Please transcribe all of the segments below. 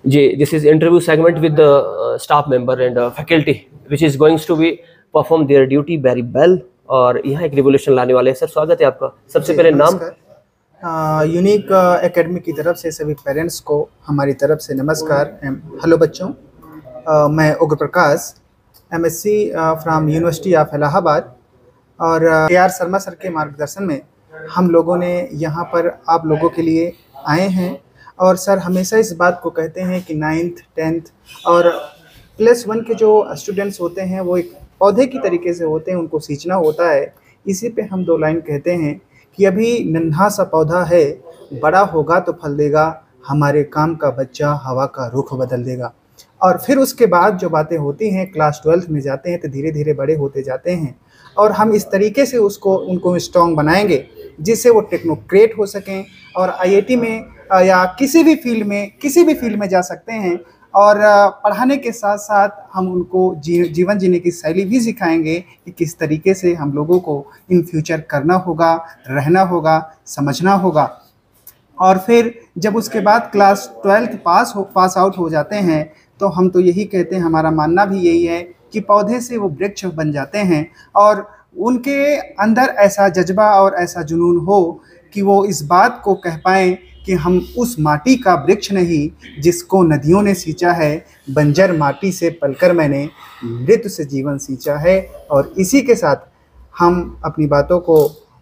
Ji, this is interview segment with the staff member and faculty which is going to be perform their duty very well। और यहाँ एक revolution लाने वाले हैं। Sir स्वागत है आपका। सबसे पहले नाम। यूनिक एकेडमी की तरफ से सभी पेरेंट्स को हमारी तरफ से नमस्कार। हेलो बच्चों, मैं Ugra Prakash, MSc from university of Allahabad, और के.आर. शर्मा सर के मार्गदर्शन में हम लोगों ने यहाँ पर आप लोगों के लिए आए हैं। और सर हमेशा इस बात को कहते हैं कि 9th 10th और +1 के जो स्टूडेंट्स होते हैं वो एक पौधे की तरीके से होते हैं, उनको सींचना होता है। इसी पे हम 2 लाइन कहते हैं कि अभी नन्हा सा पौधा है, बड़ा होगा तो फल देगा, हमारे काम का बच्चा हवा का रुख बदल देगा। और फिर उसके बाद जो बातें होती हैं, क्लास 12th में जाते हैं तो धीरे धीरे बड़े होते जाते हैं, और हम इस तरीके से उनको स्ट्रॉन्ग बनाएंगे जिससे वो टेक्नोक्रेट हो सकें और आईआईटी में या किसी भी फील्ड में जा सकते हैं। और पढ़ाने के साथ साथ हम उनको जीवन जीने की शैली भी सिखाएंगे कि किस तरीके से हम लोगों को इन फ्यूचर करना होगा, रहना होगा, समझना होगा। और फिर जब उसके बाद क्लास 12th पास आउट हो जाते हैं तो हम तो यही कहते हैं, हमारा मानना भी यही है कि पौधे से वो वृक्ष बन जाते हैं और उनके अंदर ऐसा जज्बा और ऐसा जुनून हो कि वो इस बात को कह पाएँ कि हम उस माटी का वृक्ष नहीं जिसको नदियों ने सींचा है, बंजर माटी से पलकर मैंने मृत्यु से जीवन सींचा है। और इसी के साथ हम अपनी बातों को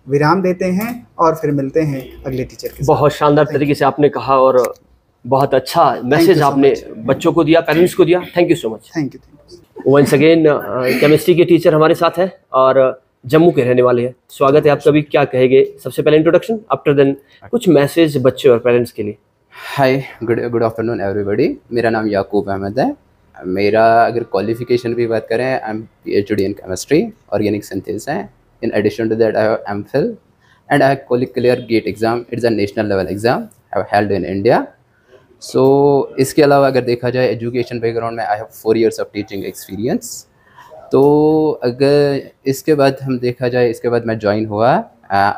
विराम देते हैं और फिर मिलते हैं अगले टीचर के साथ। बहुत शानदार तरीके से आपने कहा और बहुत अच्छा मैसेज आपने बच्चों को दिया, पेरेंट्स को दिया। Thank you so much. Thank you. Once again chemistry के टीचर हमारे साथ हैं और जम्मू के रहने वाले हैं। स्वागत है, आप सभी क्या कहेंगे? सबसे पहले इंट्रोडक्शन, आफ्टर देन कुछ मैसेज बच्चे और पेरेंट्स के लिए। हाय, गुड आफ्टरनून एवरीबॉडी। मेरा नाम याकूब अहमद है। मेरा अगर क्वालिफिकेशन की बात करें, I am PhD in chemistry, organic synthesis है। In addition to that I have MPhil and I have clear GATE exam. It's a national level exam I have held in India. So इसके अलावा अगर देखा जाए education background में, I have 4 years of teaching experience. तो अगर इसके बाद हम देखा जाए, इसके बाद मैं ज्वाइन हुआ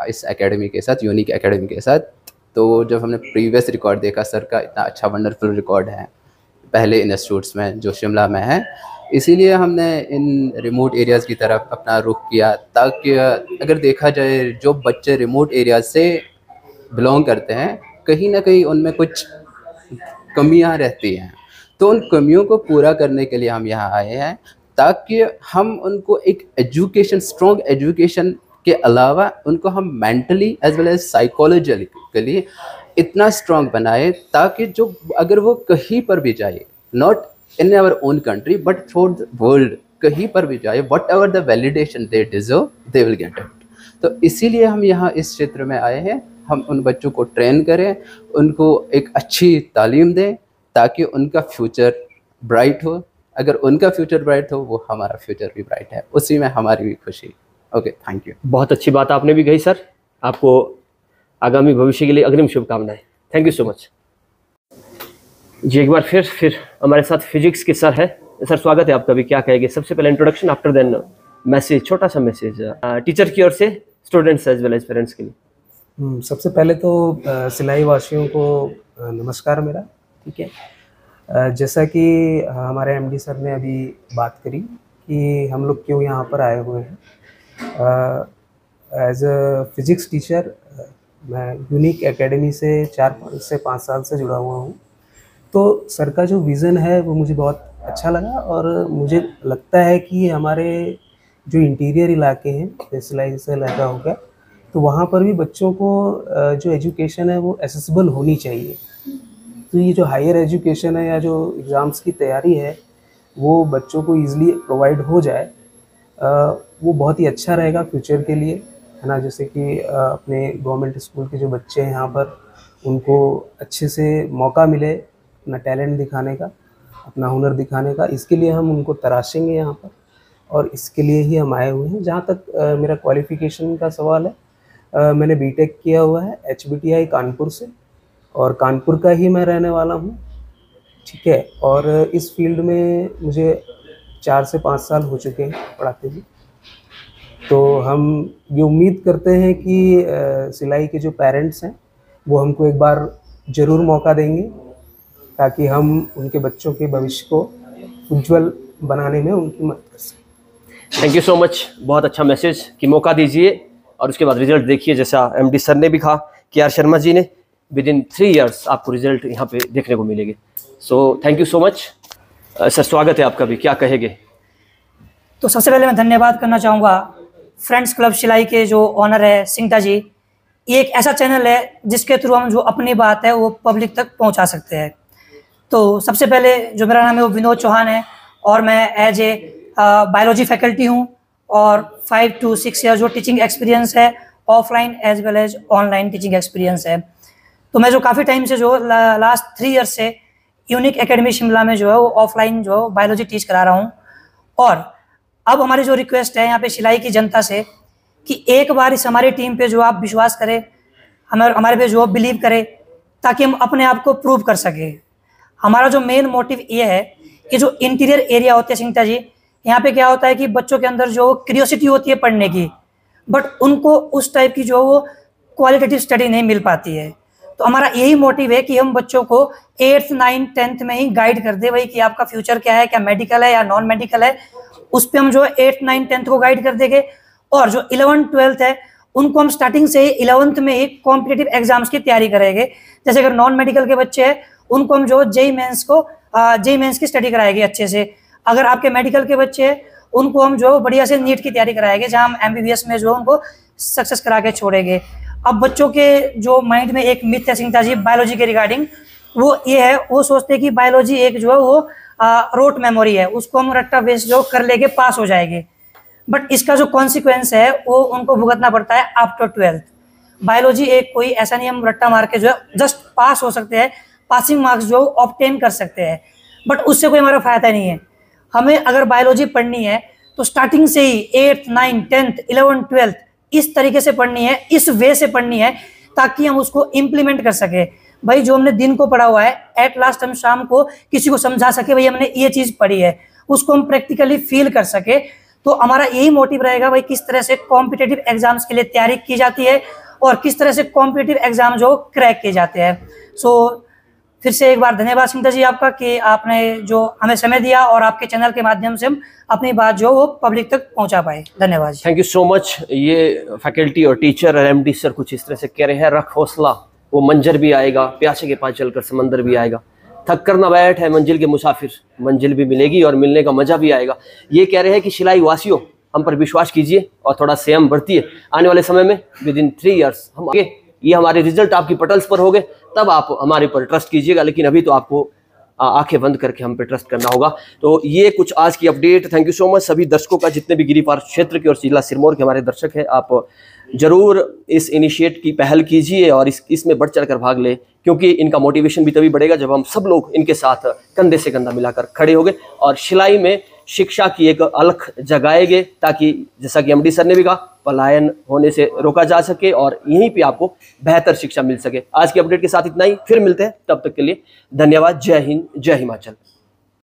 इस एकेडमी के साथ, यूनिक एकेडमी के साथ। तो जब हमने प्रीवियस रिकॉर्ड देखा सर का, इतना अच्छा वंडरफुल रिकॉर्ड है पहले इंस्टीट्यूट्स में जो शिमला में है, इसीलिए हमने इन रिमोट एरियाज़ की तरफ अपना रुख किया, ताकि अगर देखा जाए जो बच्चे रिमोट एरियाज से बिलोंग करते हैं, कहीं ना कहीं उनमें कुछ कमियां रहती हैं। तो उन कमियों को पूरा करने के लिए हम यहाँ आए हैं, ताकि हम उनको एक एजुकेशन, स्ट्रॉन्ग एजुकेशन के अलावा उनको हम mentally as well as psychologically इतना स्ट्रॉन्ग बनाए, ताकि जो अगर वो कहीं पर भी जाए, not in our own country but through the world, कहीं पर भी जाए, whatever the validation they deserve they will get it. तो इसीलिए हम यहाँ इस क्षेत्र में आए हैं। हम उन बच्चों को ट्रेन करें, उनको एक अच्छी तालीम दें, ताकि उनका फ्यूचर ब्राइट हो। अगर उनका फ्यूचर ब्राइट हो, वो हमारा फ्यूचर भी ब्राइट है, उसी में हमारी भी खुशी। Okay, thank you. बहुत अच्छी बात आपने भी कही सर। आपको आगामी भविष्य के लिए अग्रिम शुभकामनाएं। थैंक यू सो मच जी। एक बार फिर हमारे साथ फिजिक्स के सर है। सर स्वागत है आपका भी, क्या कहेंगे? सबसे पहले इंट्रोडक्शन, आफ्टर देन मैसेज, छोटा सा मैसेज टीचर की ओर से students as well as parents के लिए। सबसे पहले तो सिलाई वासियों को नमस्कार मेरा। ठीक है, जैसा कि हमारे MD सर ने अभी बात करी कि हम लोग क्यों यहाँ पर आए हुए हैं। एज अ फिज़िक्स टीचर मैं यूनिक एकेडमी से 4 से 5 साल से जुड़ा हुआ हूँ। तो सर का जो विज़न है वो मुझे बहुत अच्छा लगा, और मुझे लगता है कि हमारे जो इंटीरियर इलाके हैं, जैसे जैसे इलाका हो गया, तो वहाँ पर भी बच्चों को जो एजुकेशन है वो एक्सेसिबल होनी चाहिए। तो ये जो हायर एजुकेशन है या जो एग्ज़ाम्स की तैयारी है वो बच्चों को ईज़िली प्रोवाइड हो जाए, वो बहुत ही अच्छा रहेगा फ्यूचर के लिए, है ना। जैसे कि अपने गवर्नमेंट स्कूल के जो बच्चे हैं यहाँ पर, उनको अच्छे से मौका मिले अपना टैलेंट दिखाने का, अपना हुनर दिखाने का। इसके लिए हम उनको तराशेंगे यहाँ पर, और इसके लिए ही हम आए हुए हैं। जहाँ तक मेरा क्वालिफ़िकेशन का सवाल है, मैंने BTech किया हुआ है HBTI कानपुर से, और कानपुर का ही मैं रहने वाला हूँ। ठीक है, और इस फील्ड में मुझे 4 से 5 साल हो चुके हैं पढ़ाते हुए। तो हम ये उम्मीद करते हैं कि सिलाई के जो पेरेंट्स हैं वो हमको एक बार ज़रूर मौका देंगे, ताकि हम उनके बच्चों के भविष्य को उज्जवल बनाने में उनकी मदद कर सकें। थैंक यू सो मच, बहुत अच्छा मैसेज कि मौका दीजिए और उसके बाद रिजल्ट देखिए। जैसा एमडी सर ने भी कहा, के आर शर्मा जी ने, विद इन 3 इयर्स आपको रिजल्ट यहाँ पे देखने को मिलेंगे। So thank you so much sir, स्वागत है आपका भी, क्या कहेंगे? तो सबसे पहले मैं धन्यवाद करना चाहूँगा फ्रेंड्स क्लब शिलाई के जो ऑनर है सिंगटा जी। ये एक ऐसा चैनल है जिसके थ्रू हम जो अपनी बात है वो पब्लिक तक पहुँचा सकते हैं। तो सबसे पहले जो मेरा नाम है वो विनोद चौहान है और मैं एज ए बायोलॉजी फैकल्टी हूँ और 5 to 6 ईयर जो टीचिंग एक्सपीरियंस है, offline as well as online teaching experience है। तो मैं जो काफ़ी टाइम से जो लास्ट 3 ईयर से यूनिक एकेडमी शिमला में जो है वो ऑफलाइन जो बायोलॉजी टीच करा रहा हूँ। और अब हमारी जो रिक्वेस्ट है यहाँ पे शिलाई की जनता से कि एक बार इस हमारी टीम पे जो आप विश्वास करें, हमारे पे जो बिलीव करें, ताकि हम अपने आप को प्रूव कर सकें। हमारा जो मेन मोटिव ये है कि जो इंटीरियर एरिया होते हैं सिंगटा जी, यहाँ पे क्या होता है कि बच्चों के अंदर जो क्यूरियोसिटी होती है पढ़ने की, बट उनको उस टाइप की जो वो क्वालिटेटिव स्टडी नहीं मिल पाती है। तो हमारा यही मोटिव है कि हम बच्चों को 8th 9th 10th में ही गाइड कर दे भाई कि आपका फ्यूचर क्या है, क्या मेडिकल है या नॉन मेडिकल है, उस पर हम जो 8th 9th 10th को गाइड कर देंगे। और जो 11th 12th है उनको हम स्टार्टिंग से ही 11th में ही कॉम्पिटिटिव एग्जाम्स की तैयारी करेंगे। जैसे अगर नॉन मेडिकल के बच्चे हैं उनको हम जो जेईई मेंस की स्टडी कराएंगे अच्छे से। अगर आपके मेडिकल के बच्चे हैं उनको हम जो बढ़िया से नीट की तैयारी कराएंगे, जहाँ हम एमबीबीएस में जो उनको सक्सेस करा के छोड़ेंगे। अब बच्चों के जो माइंड में एक मिथ है सिंगटा जी बायोलॉजी के रिगार्डिंग, वो ये है, वो सोचते हैं कि बायोलॉजी एक जो है वो रोट मेमोरी है, उसको हम रट्टा बेस जो कर लेके पास हो जाएंगे। बट इसका जो कॉन्सिक्वेंस है वो उनको भुगतना पड़ता है आफ्टर 12th। बायोलॉजी एक कोई ऐसा नहीं हम रट्टा मार के जो है जस्ट पास हो सकते हैं, पासिंग मार्क्स जो ऑब्टेन कर सकते हैं, बट उससे कोई हमारा फायदा नहीं है। हमें अगर बायोलॉजी पढ़नी है तो स्टार्टिंग से ही 8th 9th 10th 11th 12th इस तरीके से पढ़नी है, इस वे से पढ़नी है, ताकि हम उसको इम्प्लीमेंट कर सके। भाई जो हमने दिन को पढ़ा हुआ है, एट लास्ट हम शाम को किसी को समझा सके भाई हमने ये चीज़ पढ़ी है, उसको हम प्रैक्टिकली फील कर सके। तो हमारा यही मोटिव रहेगा भाई किस तरह से कॉम्पिटिटिव एग्जाम्स के लिए तैयारी की जाती है और किस तरह से कॉम्पिटिटिव एग्जाम जो क्रैक किए जाते हैं। सो फिर से एक बार धन्यवाद सिंगटा जी आपका कि आपने जो हमें समय दिया और आपके चैनल के माध्यम से हम अपनी बात जो वो पब्लिक तक पहुंचा पाए। धन्यवाद। Thank you so much. ये फैकल्टी और टीचर और एमडी सर कुछ इस तरह से कह रहे हैं, रख हौसला, वो मंजर भी आएगा, प्यासे के पास चलकर समंदर भी आएगा, थक कर ना बैठ है मंजिल के मुसाफिर, मंजिल भी मिलेगी और मिलने का मजा भी आएगा। ये कह रहे हैं कि शिलाई वासियों हम पर विश्वास कीजिए और थोड़ा संयम बरतिए। आने वाले समय में विद इन 3 इयर्स हम आगे, ये हमारे रिजल्ट आपकी पटल्स पर हो गए, तब आप हमारे पर ट्रस्ट कीजिएगा, लेकिन अभी तो आपको आंखें बंद करके हम पे ट्रस्ट करना होगा। तो ये कुछ आज की update. Thank you so much सभी दर्शकों का, जितने भी गिरिपार क्षेत्र के और जिला सिरमौर के हमारे दर्शक हैं। आप जरूर इस इनिशिएट की पहल कीजिए और इसमें बढ़ चढ़ कर भाग ले, क्योंकि इनका मोटिवेशन भी तभी बढ़ेगा जब हम सब लोग इनके साथ कंधे से कंधा मिलाकर खड़े होंगे और शिलाई में शिक्षा की एक अलख जगाएंगे, ताकि जैसा कि एमडी सर ने भी कहा, पलायन होने से रोका जा सके और यहीं पे आपको बेहतर शिक्षा मिल सके। आज की अपडेट के साथ इतना ही, फिर मिलते हैं, तब तक के लिए धन्यवाद। जय हिंद, जय हिमाचल।